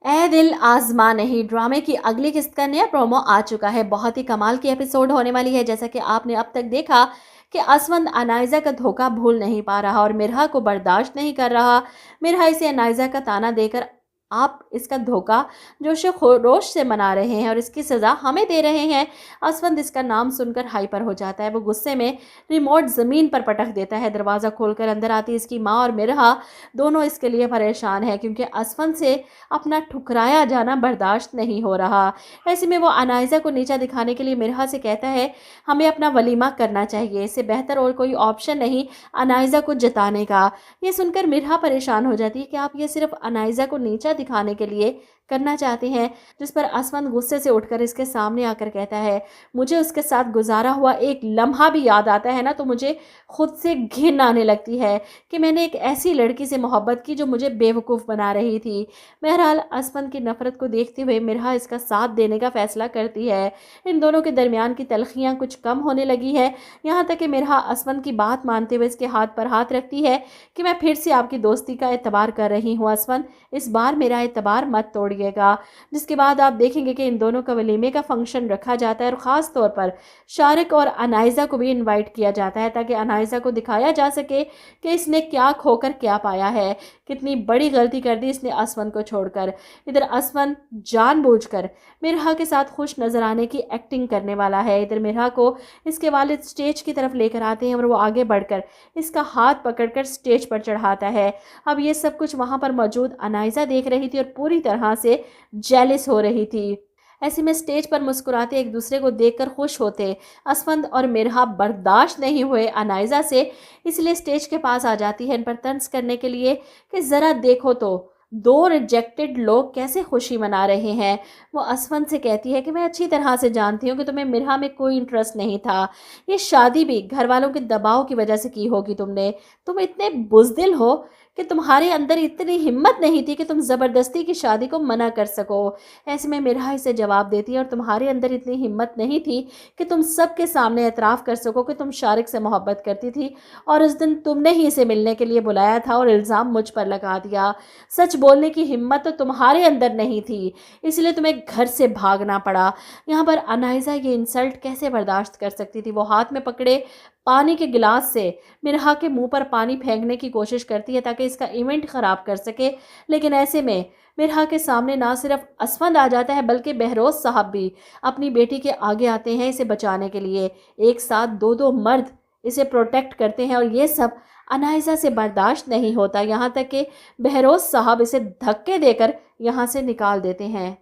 ए दिल आज़मा नहीं ड्रामे की अगली किस्त का नया प्रोमो आ चुका है। बहुत ही कमाल की एपिसोड होने वाली है। जैसा कि आपने अब तक देखा कि असवंद अनायज़ा का धोखा भूल नहीं पा रहा और मिरहा को बर्दाश्त नहीं कर रहा। मिरहा इसे अनायज़ा का ताना देकर आप इसका धोखा जोशो खरोश से मना रहे हैं और इसकी सज़ा हमें दे रहे हैं। असवंद इसका नाम सुनकर हाइपर हो जाता है। वो गुस्से में रिमोट ज़मीन पर पटक देता है। दरवाज़ा खोलकर अंदर आती इसकी माँ और मिरहा दोनों इसके लिए परेशान है क्योंकि असवंद से अपना ठुकराया जाना बर्दाश्त नहीं हो रहा। ऐसे में वो अनायज़ा को नीचा दिखाने के लिए मिरहा से कहता है हमें अपना वलीमा करना चाहिए, इससे बेहतर और कोई ऑप्शन नहीं अनायज़ा को जताने का। ये सुनकर मिरहा परेशान हो जाती है कि आप ये सिर्फ अनायज़ा को नीचा दिखाने के लिए करना चाहते हैं। जिस पर असवंद गुस्से से उठकर इसके सामने आकर कहता है मुझे उसके साथ गुजारा हुआ एक लम्हा भी याद आता है ना तो मुझे खुद से घिन आने लगती है कि मैंने एक ऐसी लड़की से मोहब्बत की जो मुझे बेवकूफ़ बना रही थी। बहरहाल असफन की नफरत को देखते हुए मिरहा इसका साथ देने का फैसला करती है। इन दोनों के दरमियान की तलखियाँ कुछ कम होने लगी है। यहाँ तक कि मिरहा असफन की बात मानते हुए इसके हाथ पर हाथ रखती है कि मैं फिर से आपकी दोस्ती का एतबार कर रही हूँ असफन, इस बार मेरा एतबार मत तोड़िएगा। जिसके बाद आप देखेंगे कि इन दोनों का वलीमे का फंक्शन रखा जाता है और ख़ास तौर पर शारिक और अनायज़ा को भी इन्वाइट किया जाता है ताकि अनायज़ा को दिखाया जा सके कि इसने क्या खोकर क्या पाया है, कितनी बड़ी गलती कर दी इसने असवन को छोड़कर। इधर असवन जानबूझकर मिरहा के साथ खुश नजर आने की एक्टिंग करने वाला है। इधर मिरहा को इसके वालिद स्टेज की तरफ लेकर आते हैं और वो आगे बढ़कर इसका हाथ पकड़कर स्टेज पर चढ़ाता है। अब ये सब कुछ वहाँ पर मौजूद अनायज़ा देख रही थी और पूरी तरह से जेलिस हो रही थी। ऐसे में स्टेज पर मुस्कुराते एक दूसरे को देखकर खुश होते असफंद और मिरहा बर्दाश्त नहीं हुए अनायज़ा से, इसलिए स्टेज के पास आ जाती है इन पर तंज करने के लिए कि ज़रा देखो तो दो रिजेक्टेड लोग कैसे खुशी मना रहे हैं। वो असफंद से कहती है कि मैं अच्छी तरह से जानती हूँ कि तुम्हें मिरहा में कोई इंटरेस्ट नहीं था, ये शादी भी घर वालों के दबाव की वजह से की होगी तुमने। तुम इतने बुज़दिल हो कि तुम्हारे अंदर इतनी हिम्मत नहीं थी कि तुम ज़बरदस्ती की शादी को मना कर सको। ऐसे में मिरहा इसे जवाब देती है और तुम्हारे अंदर इतनी हिम्मत नहीं थी कि तुम सबके सामने एतराफ़ कर सको कि तुम शारिक से मोहब्बत करती थी और उस दिन तुमने ही इसे मिलने के लिए बुलाया था और इल्ज़ाम मुझ पर लगा दिया। सच बोलने की हिम्मत तो तुम्हारे अंदर नहीं थी, इसलिए तुम्हें घर से भागना पड़ा। यहाँ पर अनायज़ा ये इंसल्ट कैसे बर्दाश्त कर सकती थी। वो हाथ में पकड़े पानी के गिलास से मिरहा के मुंह पर पानी फेंकने की कोशिश करती है ताकि इसका इवेंट ख़राब कर सके, लेकिन ऐसे में मिरहा के सामने ना सिर्फ असफंद आ जाता है बल्कि बहरोज साहब भी अपनी बेटी के आगे आते हैं इसे बचाने के लिए। एक साथ दो दो मर्द इसे प्रोटेक्ट करते हैं और ये सब अनायज़ा से बर्दाश्त नहीं होता। यहाँ तक कि बहरोज साहब इसे धक्के देकर यहाँ से निकाल देते हैं।